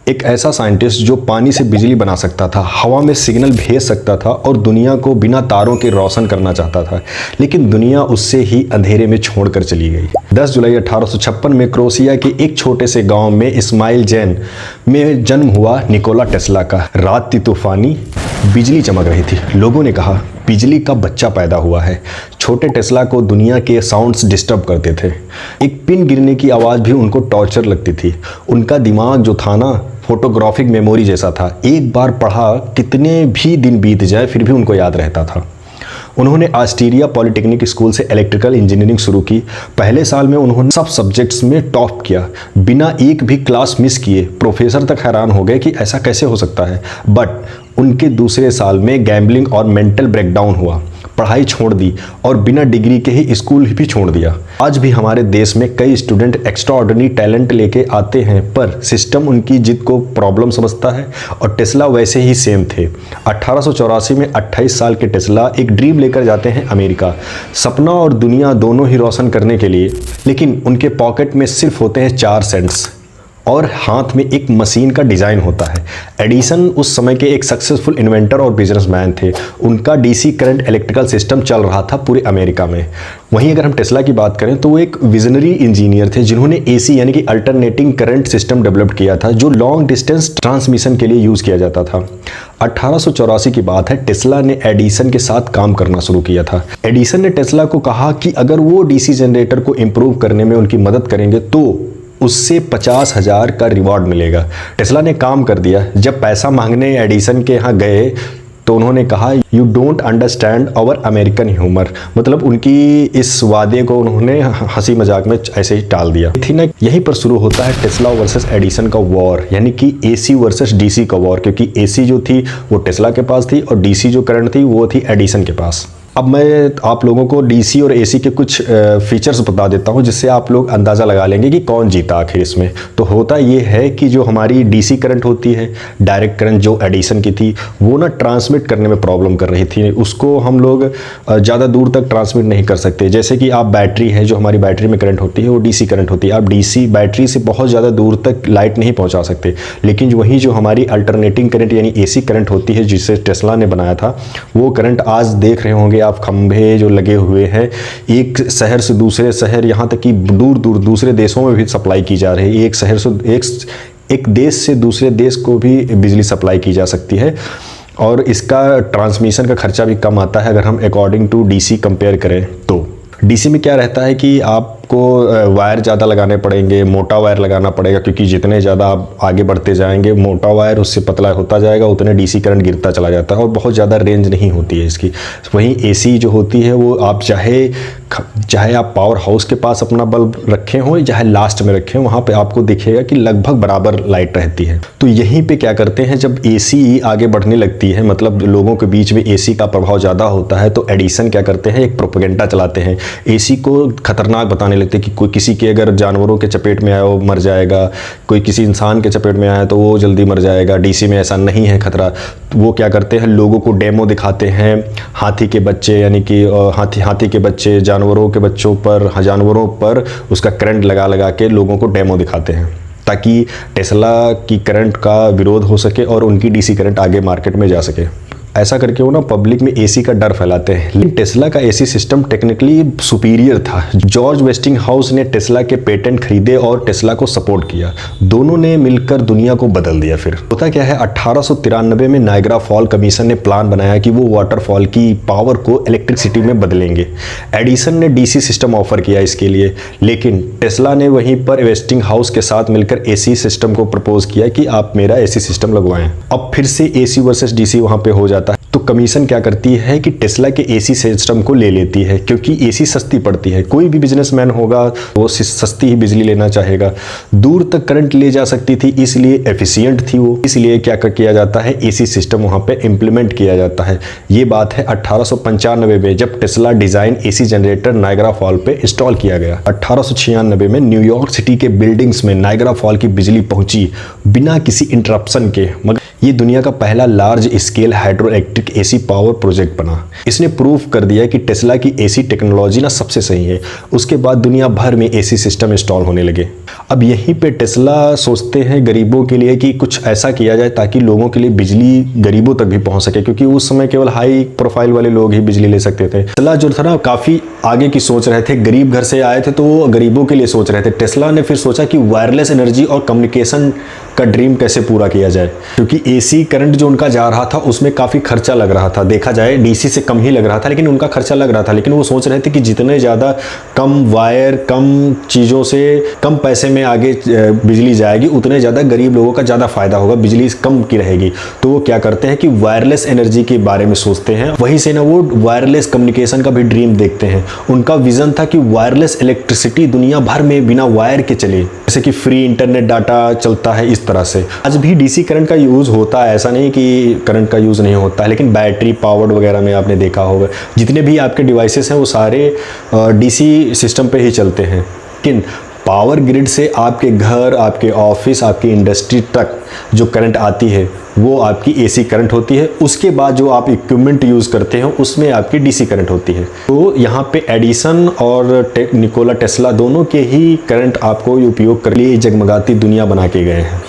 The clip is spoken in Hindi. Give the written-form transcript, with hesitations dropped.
एक ऐसा साइंटिस्ट जो पानी से बिजली बना सकता था, हवा में सिग्नल भेज सकता था और दुनिया को बिना तारों के रोशन करना चाहता था, लेकिन दुनिया उससे ही अंधेरे में छोड़कर चली गई। 10 जुलाई 1856 में क्रोएशिया के एक छोटे से गांव में इस्माइल जैन में जन्म हुआ निकोला टेस्ला का। रात थी तूफानी, बिजली चमक रही थी। लोगों ने कहा बिजली का बच्चा पैदा हुआ है। छोटे टेस्ला को दुनिया के साउंड्स डिस्टर्ब करते थे। एक पिन गिरने की आवाज़ भी उनको टॉर्चर लगती थी। उनका दिमाग जो था ना, फोटोग्राफिक मेमोरी जैसा था। एक बार पढ़ा, कितने भी दिन बीत जाए फिर भी उनको याद रहता था। उन्होंने ऑस्ट्रेलिया पॉलिटेक्निक स्कूल से इलेक्ट्रिकल इंजीनियरिंग शुरू की। पहले साल में उन्होंने सब सब्जेक्ट्स में टॉप किया, बिना एक भी क्लास मिस किए। प्रोफेसर तक हैरान हो गए कि ऐसा कैसे हो सकता है। बट उनके दूसरे साल में गैम्बलिंग और मेंटल ब्रेकडाउन हुआ, पढ़ाई छोड़ दी और बिना डिग्री के ही स्कूल भी छोड़ दिया। आज भी हमारे देश में कई स्टूडेंट एक्स्ट्राऑर्डिनरी टैलेंट लेके आते हैं, पर सिस्टम उनकी जिद को प्रॉब्लम समझता है। और टेस्ला वैसे ही सेम थे। 1884 में 28 साल के टेस्ला एक ड्रीम लेकर जाते हैं अमेरिका, सपना और दुनिया दोनों ही रोशन करने के लिए। लेकिन उनके पॉकेट में सिर्फ होते हैं 4 सेंट्स और हाथ में एक मशीन का डिज़ाइन होता है। एडिसन उस समय के एक सक्सेसफुल इन्वेंटर और बिजनेसमैन थे। उनका डीसी करंट इलेक्ट्रिकल सिस्टम चल रहा था पूरे अमेरिका में। वहीं अगर हम टेस्ला की बात करें तो वो एक विजनरी इंजीनियर थे, जिन्होंने एसी यानी कि अल्टरनेटिंग करंट सिस्टम डेवलप किया था, जो लॉन्ग डिस्टेंस ट्रांसमिशन के लिए यूज़ किया जाता था। 1884 की बात है, टेस्ला ने एडिसन के साथ काम करना शुरू किया था। एडिसन ने टेस्ला को कहा कि अगर वो डीसी जनरेटर को इम्प्रूव करने में उनकी मदद करेंगे तो उससे 50,000 का रिवॉर्ड मिलेगा। टेस्ला ने काम कर दिया। जब पैसा मांगने एडिसन के यहाँ गए तो उन्होंने कहा you don't understand our American humour, मतलब उनकी इस वादे को उन्होंने हंसी मजाक में ऐसे ही टाल दिया थी ना। यहीं पर शुरू होता है टेस्ला वर्सेस एडिसन का वॉर, यानी कि एसी वर्सेस डीसी का वॉर, क्योंकि एसी जो थी वो टेस्ला के पास थी और डीसी जो करंट थी वो थी एडिसन के पास। अब मैं आप लोगों को डीसी और एसी के कुछ फीचर्स बता देता हूं, जिससे आप लोग अंदाज़ा लगा लेंगे कि कौन जीता आखिर इसमें। तो होता ये है कि जो हमारी डीसी करंट होती है, डायरेक्ट करंट जो एडिसन की थी, वो ना ट्रांसमिट करने में प्रॉब्लम कर रही थी। उसको हम लोग ज़्यादा दूर तक ट्रांसमिट नहीं कर सकते। जैसे कि आप बैटरी है, जो हमारी बैटरी में करंट होती है वो डीसी करंट होती है। आप डीसी बैटरी से बहुत ज़्यादा दूर तक लाइट नहीं पहुँचा सकते। लेकिन वही जो हमारी अल्टरनेटिंग करंट यानी एसी करंट होती है, जिसे टेस्ला ने बनाया था, वो करंट आज देख रहे होंगे आप, खंभे जो लगे हुए हैं, एक शहर से दूसरे शहर, यहाँ तक कि दूर दूर दूसरे देशों में भी सप्लाई की जा रही है। एक शहर से एक देश से दूसरे देश को भी बिजली सप्लाई की जा सकती है। और इसका ट्रांसमिशन का खर्चा भी कम आता है अगर हम अकॉर्डिंग टू डीसी कंपेयर करें तो। डीसी में क्या रहता है कि आपको वायर ज़्यादा लगाने पड़ेंगे, मोटा वायर लगाना पड़ेगा, क्योंकि जितने ज़्यादा आप आगे बढ़ते जाएंगे मोटा वायर उससे पतला होता जाएगा, उतने डीसी करंट गिरता चला जाता है और बहुत ज़्यादा रेंज नहीं होती है इसकी। वहीं एसी जो होती है वो आप चाहे आप पावर हाउस के पास अपना बल्ब रखे हों, चाहे लास्ट में रखें, वहाँ पे आपको दिखेगा कि लगभग बराबर लाइट रहती है। तो यहीं पे क्या करते हैं, जब एसी आगे बढ़ने लगती है, मतलब लोगों के बीच में एसी का प्रभाव ज़्यादा होता है, तो एडिसन क्या करते हैं, एक प्रोपेगेंडा चलाते हैं। एसी को खतरनाक बताने लगते हैं कि कोई किसी के अगर जानवरों के चपेट में आया वो मर जाएगा, कोई किसी इंसान के चपेट में आया तो वो जल्दी मर जाएगा, डीसी में ऐसा नहीं है खतरा। तो वो क्या करते हैं, लोगों को डेमो दिखाते हैं। हाथी के बच्चे यानी कि हाथी के बच्चे जानवरों के बच्चों पर, जानवरों पर उसका करंट लगा लगा के लोगों को डेमो दिखाते हैं, ताकि टेस्ला की करंट का विरोध हो सके और उनकी डीसी करंट आगे मार्केट में जा सके। ऐसा करके वो ना पब्लिक में एसी का डर फैलाते हैं। लेकिन टेस्ला का एसी सिस्टम टेक्निकली सुपीरियर था। जॉर्ज वेस्टिंगहाउस ने टेस्ला के पेटेंट खरीदे और टेस्ला को सपोर्ट किया। दोनों ने मिलकर दुनिया को बदल दिया। फिर होता क्या है, 1893 में नायग्रा फॉल कमीशन ने प्लान बनाया कि वो वाटरफॉल की पावर को इलेक्ट्रिसिटी में बदलेंगे। एडिसन ने डीसी सिस्टम ऑफर किया इसके लिए, लेकिन टेस्ला ने वहीं पर वेस्टिंगहाउस के साथ मिलकर एसी सिस्टम को प्रपोज किया कि आप मेरा एसी सिस्टम लगवाएं। अब फिर से एसी वर्सेस डीसी वहां पे हो जाता है। तो कमीशन क्या करती है कि टेस्ला के एसी सिस्टम को ले लेती है, क्योंकि एसी सस्ती पड़ती है। कोई भी बिजनेसमैन होगा वो सस्ती ही बिजली लेना चाहेगा। दूर तक करंट ले जा सकती थी, इसलिए एफिशिएंट थी वो। इसलिए क्या किया जाता है, एसी सिस्टम वहां पे इंप्लीमेंट किया जाता है। ये बात है 1895 में, जब Tesla design AC generator Niagara fall पे इंस्टॉल किया गया। 1896 में न्यूयॉर्क सिटी के बिल्डिंग्स में नायग्रा फॉल की बिजली पहुंची बिना किसी इंटरप्शन के। मगर ये दुनिया का पहला large scale hydro electric AC power project बना। इसने प्रूव कर दिया कि टेस्ला की एसी टेक्नोलॉजी ना सबसे सही है। उसके बाद दुनिया भर में एसी सिस्टम इंस्टॉल होने लगे। अब यहीं पे टेस्ला सोचते हैं गरीबों के लिए कि कुछ ऐसा किया जाए ताकि लोगों के लिए बिजली गरीबों तक भी पहुंच सके, क्योंकि उस समय केवल हाई प्रोफाइल वाले लोग ही बिजली ले सकते थे। टेस्ला जो था ना काफ़ी आगे की सोच रहे थे, गरीब घर से आए थे तो वो गरीबों के लिए सोच रहे थे। टेस्ला ने फिर सोचा कि वायरलेस एनर्जी और कम्युनिकेशन का ड्रीम कैसे पूरा किया जाए, क्योंकि एसी करंट जो उनका जा रहा था उसमें काफ़ी खर्चा लग रहा था। देखा जाए डीसी से कम ही लग रहा था, लेकिन उनका खर्चा लग रहा था। लेकिन वो सोच रहे थे कि जितने ज़्यादा कम वायर, कम चीज़ों से कम पैसे में आगे बिजली जाएगी, उतने ज़्यादा गरीब लोगों का ज़्यादा फायदा होगा, बिजली कम की रहेगी। तो वो क्या करते हैं कि वायरलेस एनर्जी के बारे में सोचते हैं। वहीं से ना वो वायरलेस कम्युनिकेशन का भी ड्रीम देखते हैं। उनका विजन था कि वायरलेस इलेक्ट्रिसिटी दुनिया भर में बिना वायर के चले, जैसे कि फ्री इंटरनेट डाटा चलता है इस तरह से। आज भी डीसी करंट का यूज़ होता है, ऐसा नहीं कि करंट का यूज़ नहीं होता है, लेकिन बैटरी पावर्ड वगैरह में आपने देखा होगा जितने भी आपके डिवाइसेस हैं वो सारे डीसी सिस्टम पे ही चलते हैं। लेकिन पावर ग्रिड से आपके घर, आपके ऑफिस, आपकी इंडस्ट्री तक जो करंट आती है वो आपकी एसी करंट होती है। उसके बाद जो आप इक्विपमेंट यूज़ करते हैं उसमें आपकी डीसी करंट होती है। तो यहाँ पे एडिसन और निकोला टेस्ला दोनों के ही करंट आपको उपयोग कर लिए जगमगाती दुनिया बना के गए हैं।